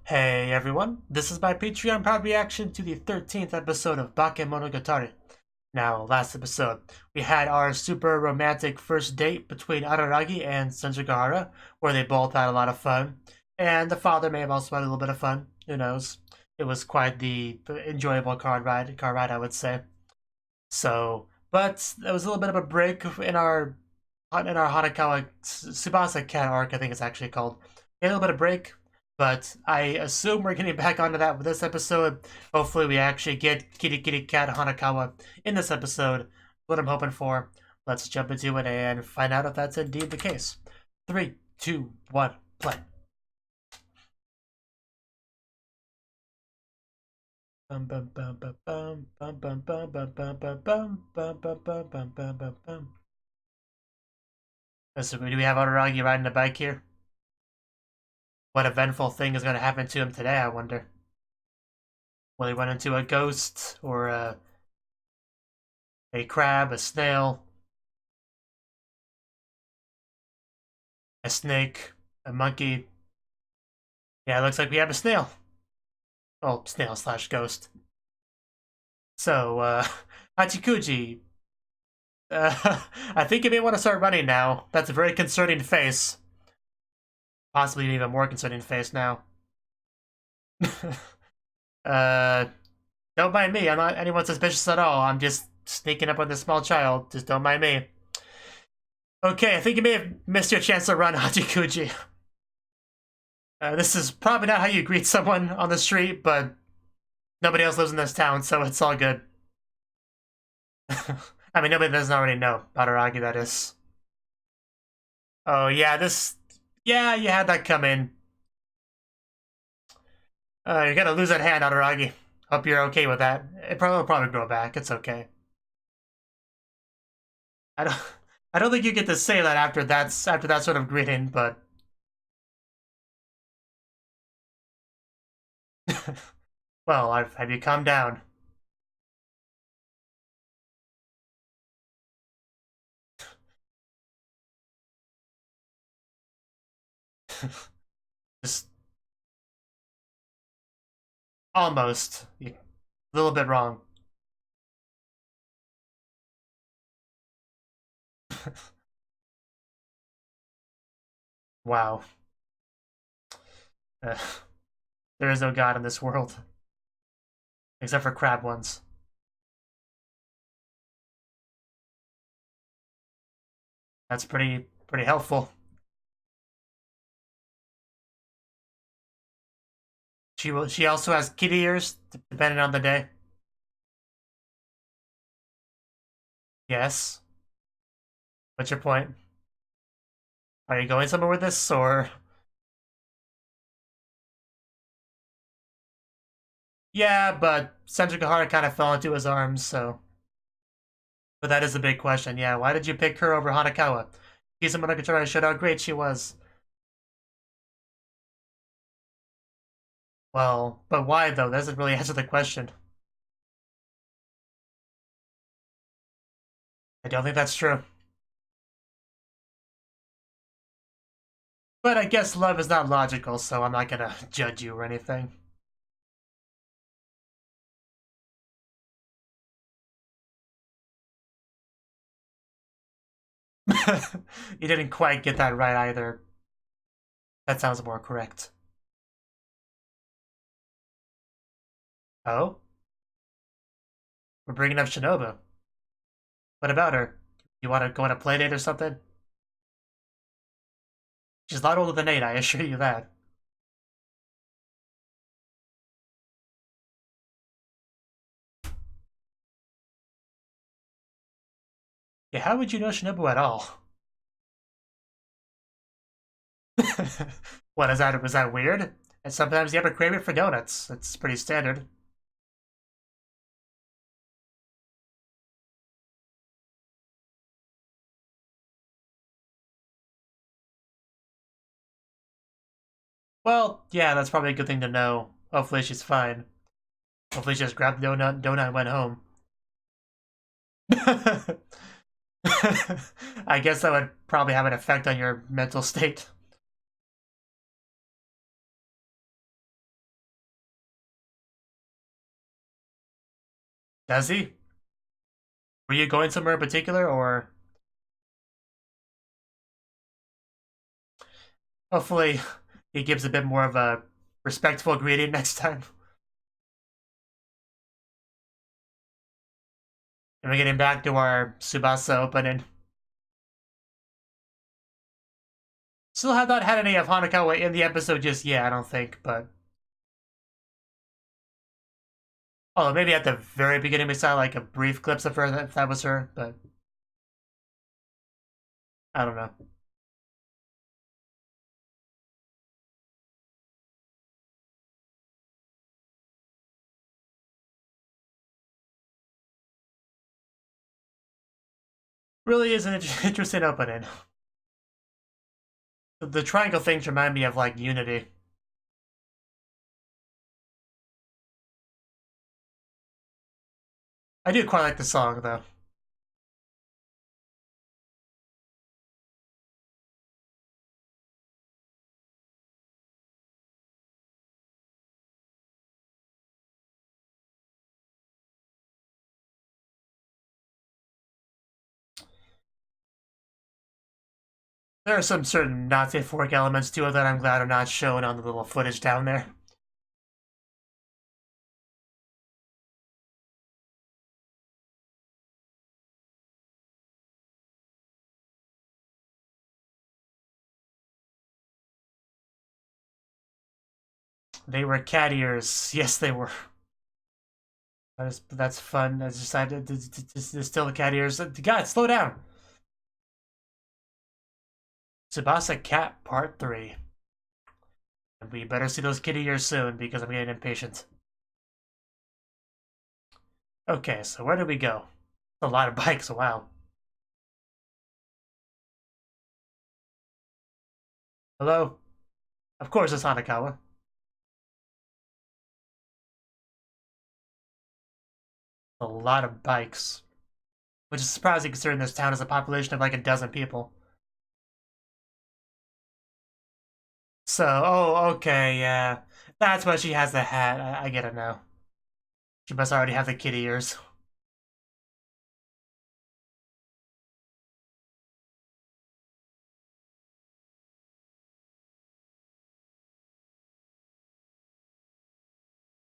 Hey everyone, this is my Patreon proud reaction to the 13th episode of Bakemonogatari. Now, last episode, we had our super romantic first date between Araragi and Senjugahara, where they both had a lot of fun, and the father may have also had a little bit of fun, who knows. It was quite the enjoyable car ride, I would say. So, but there was a little bit of a break in our Hanakawa Tsubasa cat arc, I think it's actually called. We had a little bit of break, but I assume we're getting back onto that with this episode. Hopefully, we actually get Kitty Kitty Cat Hanakawa in this episode. What I'm hoping for. Let's jump into it and find out if that's indeed the case. 3, 2, 1, play. Bum bum bum bum bum bum bum bum bum bum bum bum bum bum bum bum bum bum bum. So do we have Araragi riding a bike here? What eventful thing is going to happen to him today, I wonder? Will he run into a ghost or a crab, a snail, a snake, a monkey? Yeah, it looks like we have a snail. Well, snail slash ghost. So, Hachikuji, I think you may want to start running now. That's a very concerning face. Possibly an even more concerning face now. uh, don't mind me. I'm not anyone suspicious at all. I'm just sneaking up on this small child. Just don't mind me. Okay, I think you may have missed your chance to run, Hachikuji. This is probably not how you greet someone on the street, but nobody else lives in this town, so it's all good. I mean, nobody doesn't already know. Araragi, that is. Oh, yeah, yeah, you had that come in. You're gonna lose that hand, Araragi. Hope you're okay with that. It will probably grow back. It's okay. I don't, I don't think you get to say that after that sort of greeting, but. Well, have you calmed down? Just almost. A little bit wrong. Wow. Uh, there is no God in this world. Except for crab ones. That's pretty helpful. She also has kitty ears, depending on the day. Yes. What's your point? Are you going somewhere with this, or? Yeah, but Senjugahara kind of fell into his arms, so. But that is the big question. Yeah, why did you pick her over Hanakawa? Kizamonogatari showed how great she was. Well, but why though? That doesn't really answer the question. I don't think that's true. But I guess love is not logical, so I'm not gonna judge you or anything. You didn't quite get that right either. That sounds more correct. Oh? We're bringing up Shinobu. What about her? You want to go on a playdate or something? She's a lot older than 8, I assure you that. Yeah, how would you know Shinobu at all? What, was that weird? And sometimes you have a craving for donuts. It's pretty standard. Well, yeah, that's probably a good thing to know. Hopefully she's fine. Hopefully she just grabbed the donut and went home. I guess that would probably have an effect on your mental state. Does he? Were you going somewhere in particular, or hopefully he gives a bit more of a respectful greeting next time? And we're getting back to our Tsubasa opening. Still have not had any of Hanakawa in the episode just yet, I don't think, but... Oh, maybe at the very beginning we saw like a brief glimpse of her, if that was her, but... I don't know. Really is an interesting opening. The triangle things remind me of like Unity. I do quite like the song though. There are some certain not safe for work elements to it that I'm glad are not shown on the little footage down there. They were cat ears. Yes, they were. That's fun. I decided to still the cat ears. God, slow down. Tsubasa Cat Part 3. And we better see those kitty ears soon because I'm getting impatient. Okay, so where do we go? A lot of bikes, wow. Hello? Of course it's Hanakawa. A lot of bikes. Which is surprising considering this town has a population of like a dozen people. So, oh, okay, yeah. That's why she has the hat. I get it now. She must already have the kitty ears.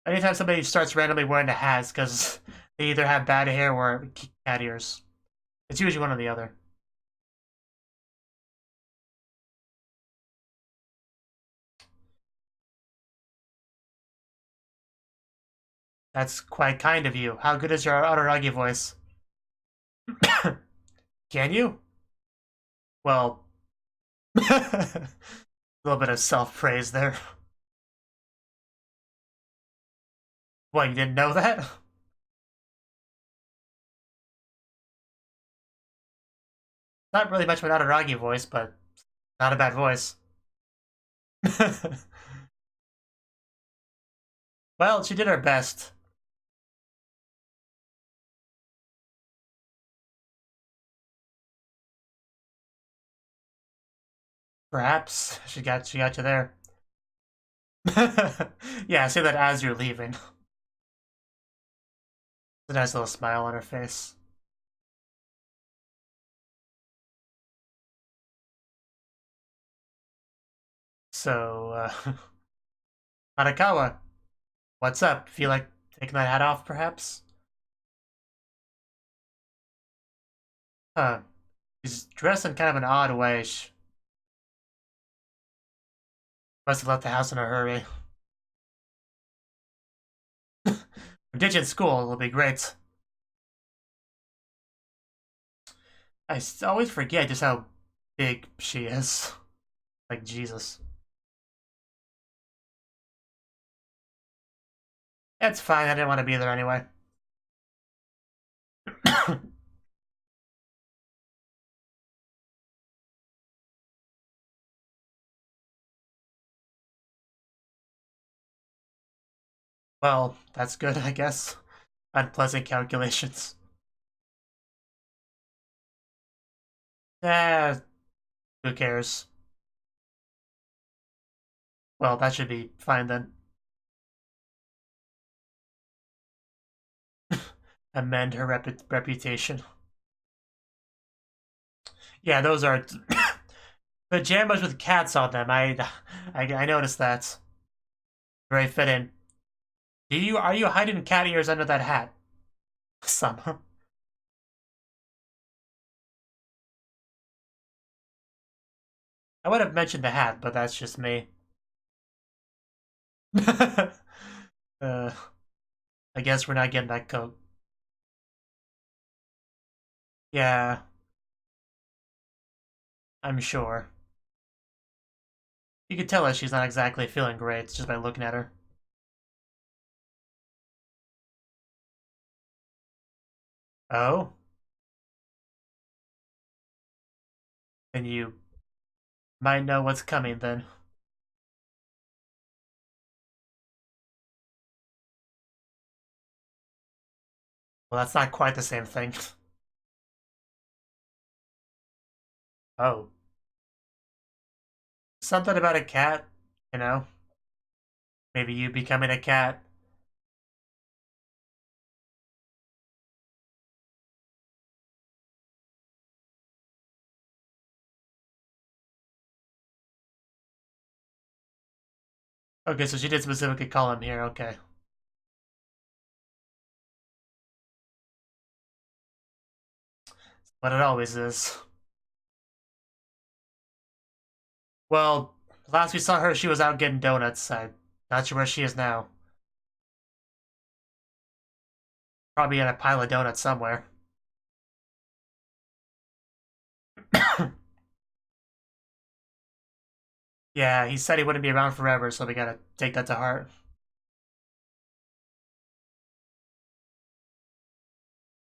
Anytime somebody starts randomly wearing a hat, because they either have bad hair or cat ears. It's usually one or the other. That's quite kind of you. How good is your Araragi voice? Can you? Well, a little bit of self-praise there. What, you didn't know that? Not really much of an Araragi voice, but not a bad voice. Well, she did her best. Perhaps she got you there. Yeah, say that as you're leaving. A nice little smile on her face. So, Hanakawa, what's up? Feel like taking that hat off, perhaps? Huh. She's dressed in kind of an odd way. She must have left the house in a hurry. Ditching school will be great. I always forget just how big she is. Like, Jesus. It's fine, I didn't want to be there anyway. Well, that's good, I guess. Unpleasant calculations. Eh, who cares? Well, that should be fine then. amend her reputation. Yeah, those are pajamas with cats on them. I noticed that. Very fitting. Are you hiding cat ears under that hat? Some. I would have mentioned the hat, but that's just me. uh, I guess we're not getting that coat. Yeah, I'm sure. You can tell that she's not exactly feeling great just by looking at her. Oh? Then you might know what's coming then. Well, that's not quite the same thing. Oh. Something about a cat, you know? Maybe you becoming a cat. Okay, so she did specifically call him here, okay. But it always is. Well, last we saw her, she was out getting donuts. I'm not sure where she is now. Probably in a pile of donuts somewhere. Yeah, he said he wouldn't be around forever, so we gotta take that to heart.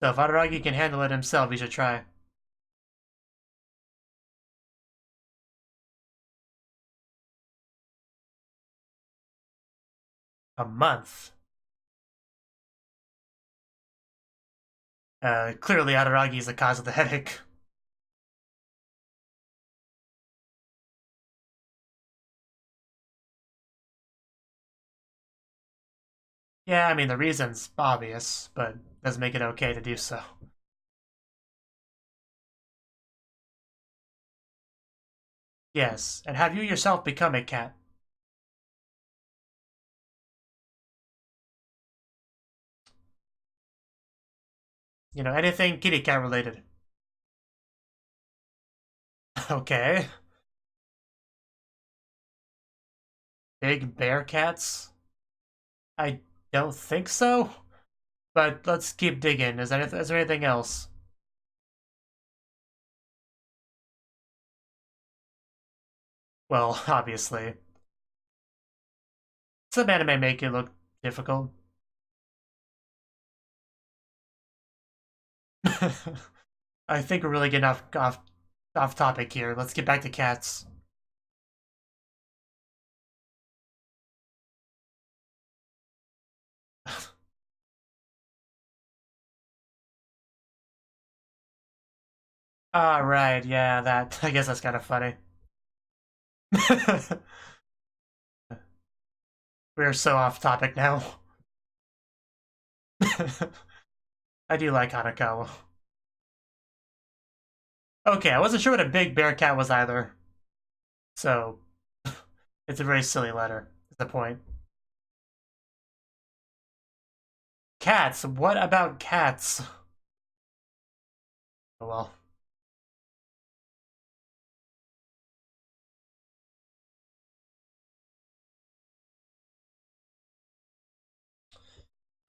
So if Araragi can handle it himself, he should try. A month? Clearly Araragi is the cause of the headache. Yeah, I mean, the reason's obvious, but doesn't make it okay to do so. Yes, and have you yourself become a cat? You know, anything kitty cat related. Okay. Big bear cats? I don't think so. But let's keep digging. Is there anything else? Well, obviously. Some anime make it look difficult. I think we're really getting off topic here. Let's get back to cats. Alright, yeah, that I guess that's kind of funny. We're so off topic now. I do like Hanako. Okay, I wasn't sure what a big bear cat was either. So, it's a very silly letter, is the point. Cats? What about cats? Oh well.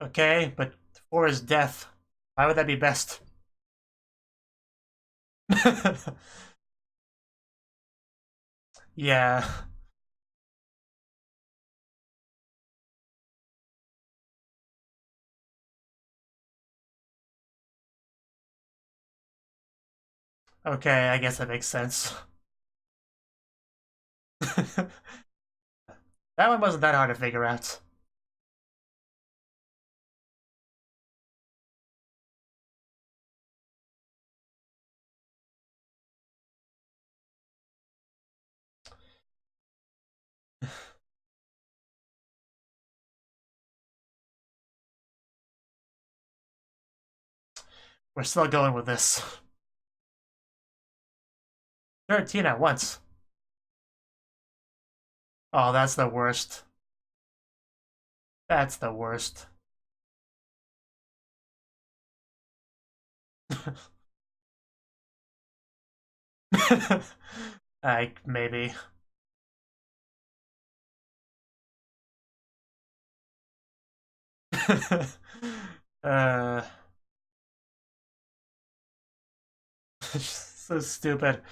Okay, but for his death, why would that be best? Yeah. Okay, I guess that makes sense. That one wasn't that hard to figure out. We're still going with this. 13 at once. Oh, that's the worst. That's the worst. Like, maybe. uh, so stupid.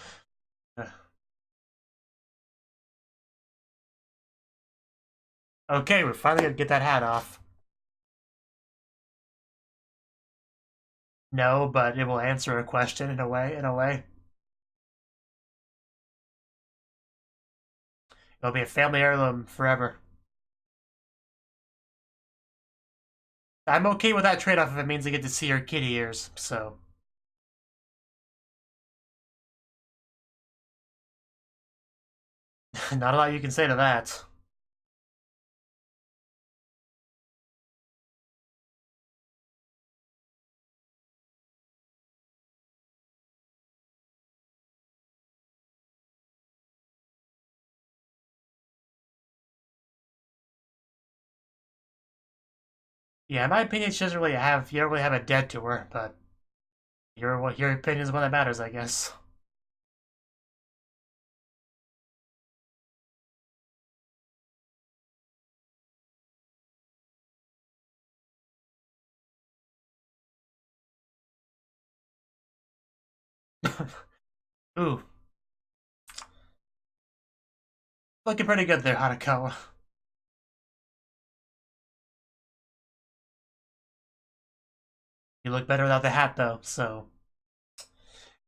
Okay, we're finally gonna get that hat off. No, but it will answer a question in a way. It'll be a family heirloom forever. I'm okay with that trade-off if it means I get to see her kitty ears, so. Not a lot you can say to that. Yeah, in my opinion, she doesn't really have, you don't really have a debt to her, but your opinion is one that matters, I guess. Ooh. Looking pretty good there, Hanako. You look better without the hat, though, so.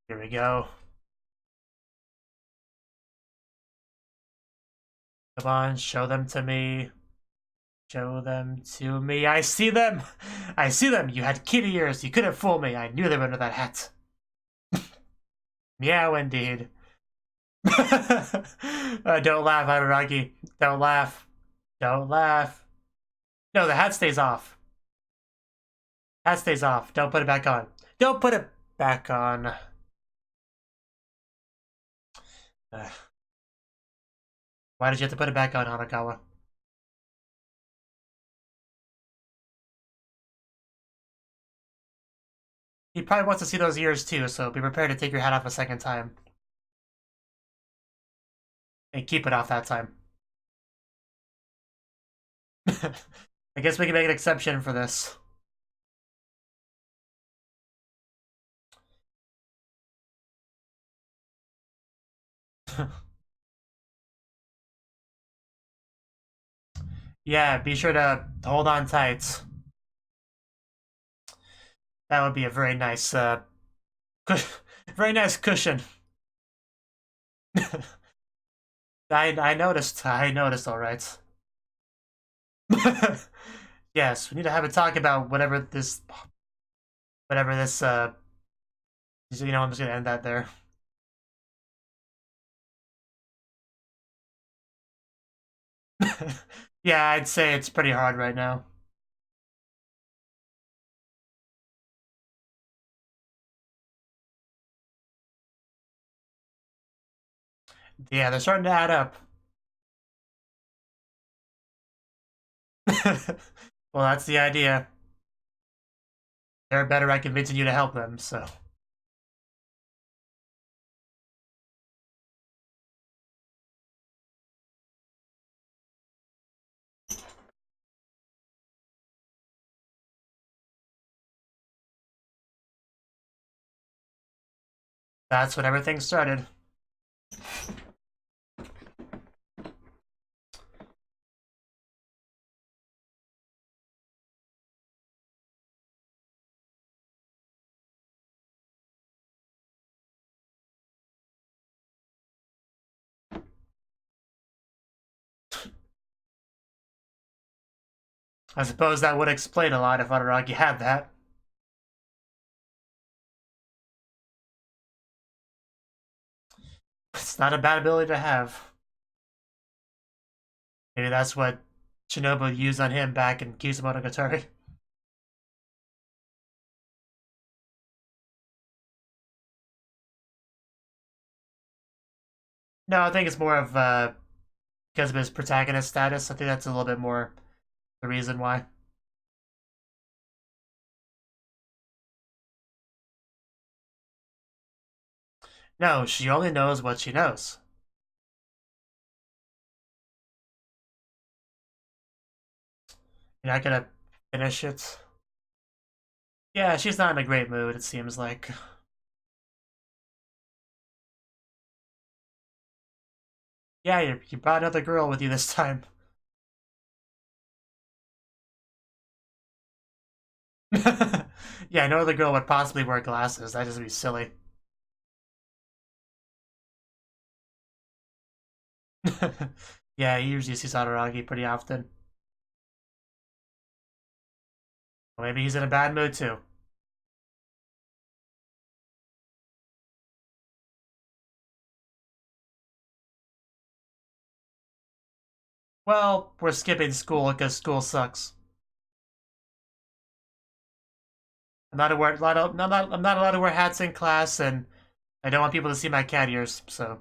Here we go. Come on, show them to me. Show them to me. I see them! I see them! You had kitty ears. You couldn't fool me. I knew they were under that hat. Meow, indeed. Don't laugh, Araragi. Don't laugh. Don't laugh. No, the hat stays off. Hat stays off. Don't put it back on. Don't put it back on. Why did you have to put it back on, Hanakawa? He probably wants to see those ears too, so be prepared to take your hat off a second time. And keep it off that time. I guess we can make an exception for this. Yeah, be sure to hold on tight. That would be a very nice, very nice cushion. I noticed. I noticed. All right. Yes, we need to have a talk about whatever this. You know, I'm just gonna end that there. Yeah, I'd say it's pretty hard right now. Yeah, they're starting to add up. Well, that's the idea. They're better at convincing you to help them, so. That's when everything started. I suppose that would explain a lot if Araragi had that. It's not a bad ability to have. Maybe that's what Shinobu used on him back in Kyuu Monogatari. No, I think it's more of because of his protagonist status. I think that's a little bit more the reason why. No, she only knows what she knows. You're not gonna finish it. Yeah, she's not in a great mood, it seems like. Yeah, you brought another girl with you this time. Yeah, no other girl would possibly wear glasses. That'd just be silly. Yeah, he usually sees Araragi pretty often. Well, maybe he's in a bad mood too. Well, we're skipping school because school sucks. I'm not allowed to wear hats in class, and I don't want people to see my cat ears. So,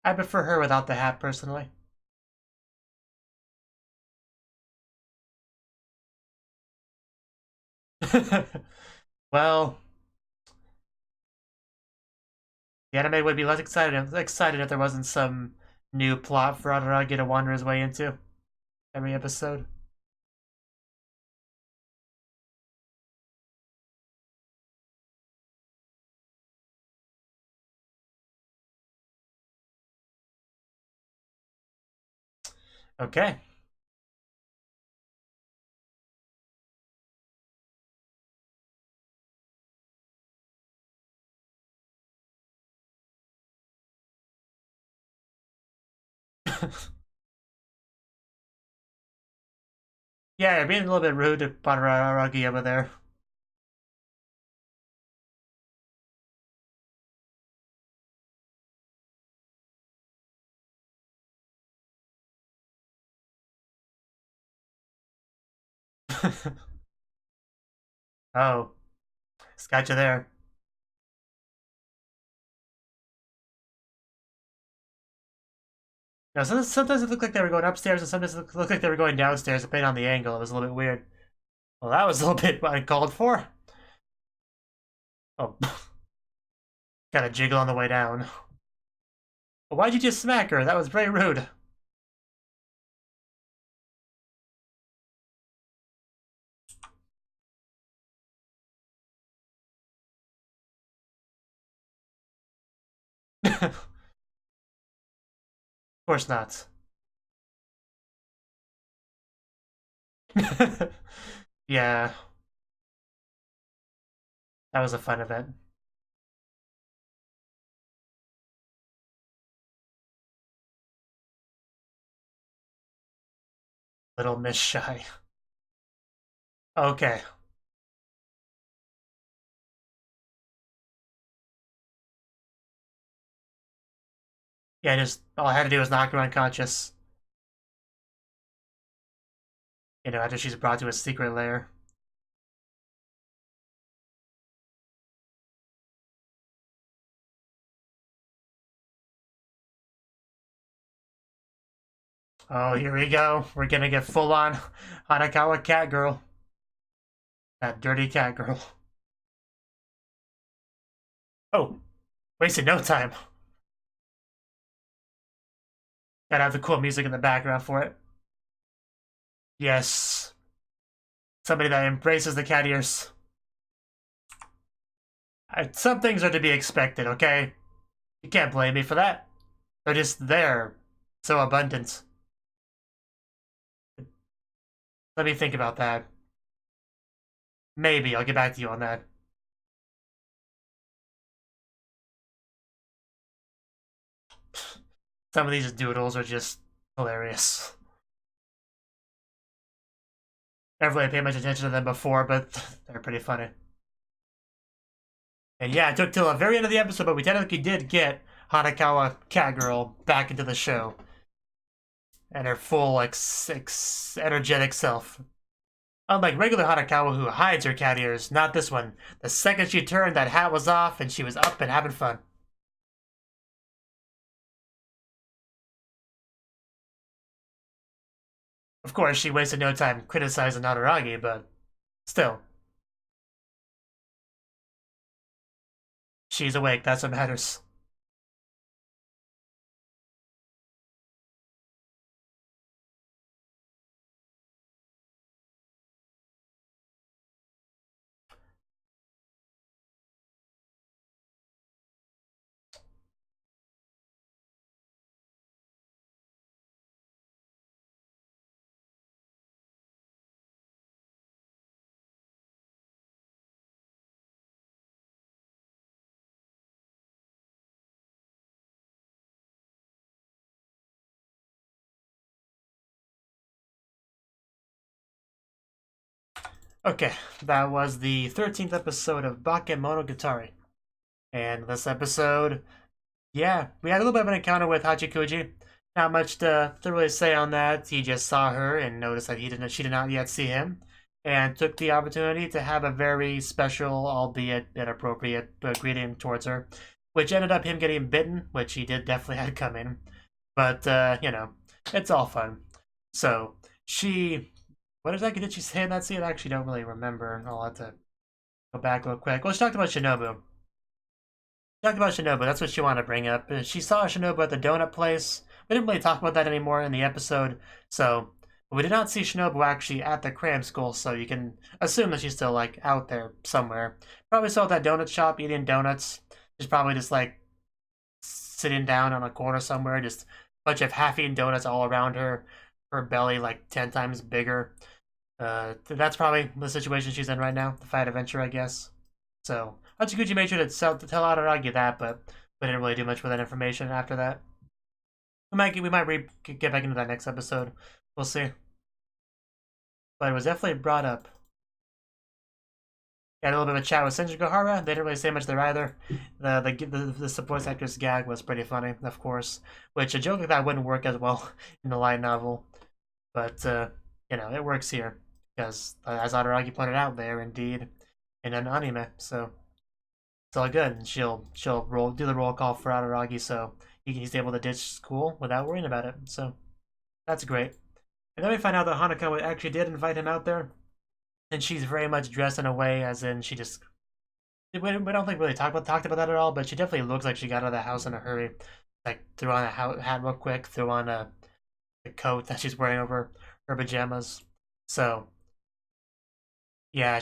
I prefer her without the hat personally. Well, the anime would be less excited if there wasn't some new plot for Araragi to wander his way into every episode. Okay. Yeah, you're being a little bit rude to Araragi over there. Oh, it's got you there. Now, sometimes it looked like they were going upstairs, and sometimes it looked like they were going downstairs, depending on the angle. It was a little bit weird. Well, that was a little bit uncalled for. Oh, got a jiggle on the way down. Well, why'd you just smack her? That was very rude. Of course not. Yeah, that was a fun event. Little Miss Shy. Okay. Yeah, just all I had to do was knock her unconscious. You know, after she's brought to a secret lair. Oh, here we go. We're gonna get full on Hanakawa cat girl. That dirty cat girl. Oh, wasted no time. Gotta have the cool music in the background for it. Yes. Somebody that embraces the cat ears. Some things are to be expected, okay? You can't blame me for that. They're just there. So abundant. Let me think about that. Maybe I'll get back to you on that. Some of these doodles are just hilarious. Never really paid much attention to them before, but they're pretty funny. And yeah, it took till the very end of the episode, but we technically did get Hanakawa Catgirl back into the show. And her full, like, energetic self. Unlike regular Hanakawa who hides her cat ears, not this one. The second she turned, that hat was off and she was up and having fun. Of course, she wasted no time criticizing Nadaragi, but still. She's awake, that's what matters. Okay, that was the 13th episode of Bakemonogatari. And this episode, yeah, we had a little bit of an encounter with Hachikuji. Not much to really say on that. He just saw her and noticed that she did not yet see him, and took the opportunity to have a very special, albeit inappropriate, greeting towards her, which ended up him getting bitten, which he did definitely had coming. But, you know, it's all fun. So, what exactly did she say in that scene? I actually don't really remember. I'll have to go back real quick. Well, she talked about Shinobu. That's what she wanted to bring up. She saw Shinobu at the donut place. We didn't really talk about that anymore in the episode, so we did not see Shinobu actually at the cram school, so you can assume that she's still, like, out there somewhere. Probably still at that donut shop eating donuts. She's probably just, like, sitting down on a corner somewhere, just a bunch of half-eaten donuts all around her. Her belly, like, 10 times bigger. That's probably the situation she's in right now. The fight adventure, I guess. So, Hachikuji made sure to tell Araragi that, but we didn't really do much with that information after that. We might get back into that next episode. We'll see. But it was definitely brought up. Had a little bit of a chat with Senju Gohara. They didn't really say much there either. The support actor's gag was pretty funny, of course. Which, a joke like that wouldn't work as well in the light novel. But, you know, it works here. Because, as Araragi pointed out, they are indeed in an anime. So, it's all good. And she'll do the roll call for Araragi, so he's able to ditch school without worrying about it. So, that's great. And then we find out that Hanakawa actually did invite him out there. And she's very much dressed in a way as in she just... We don't think really talked about that at all, but she definitely looks like she got out of the house in a hurry. Like, threw on a hat real quick, threw on a coat that she's wearing over her pajamas. So, yeah,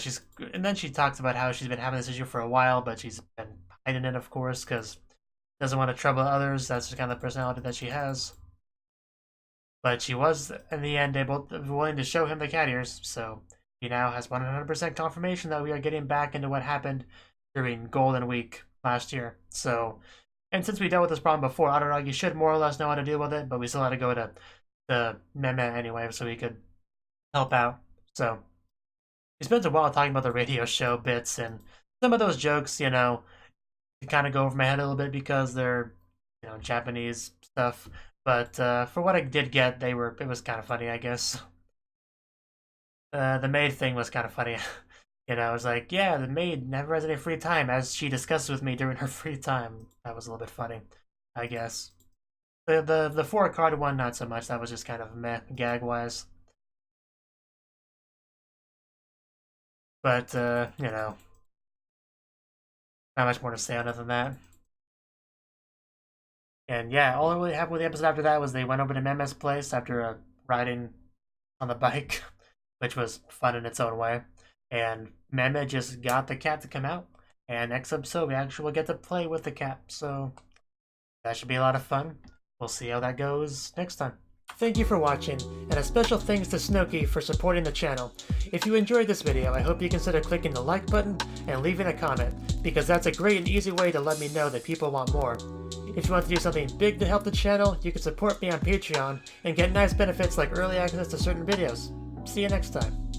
and then she talks about how she's been having this issue for a while, but she's been hiding it, of course, because doesn't want to trouble others. That's just kind of the personality that she has. But she was, in the end, willing to show him the cat ears, so he now has 100% confirmation that we are getting back into what happened during Golden Week last year. So, and since we dealt with this problem before, Araragi should more or less know how to deal with it, but we still had to go to the Meme anyway, so he could help out. So, he spends a while talking about the radio show bits, and some of those jokes, you know, kind of go over my head a little bit because they're, you know, Japanese stuff. But for what I did get, it was kind of funny, I guess. The maid thing was kind of funny. You know, it was like, yeah, the maid never has any free time, as she discussed with me during her free time. That was a little bit funny, I guess. The 4-card one, not so much. That was just kind of meh, gag-wise. But, you know, not much more to say other than that. And yeah, all that really happened with the episode after that was they went over to Meme's place after riding on the bike, which was fun in its own way. And Meme just got the cat to come out. And next episode, we actually will get to play with the cat. So that should be a lot of fun. We'll see how that goes next time. Thank you for watching, and a special thanks to Cnouki for supporting the channel. If you enjoyed this video, I hope you consider clicking the like button and leaving a comment, because that's a great and easy way to let me know that people want more. If you want to do something big to help the channel, you can support me on Patreon and get nice benefits like early access to certain videos. See you next time.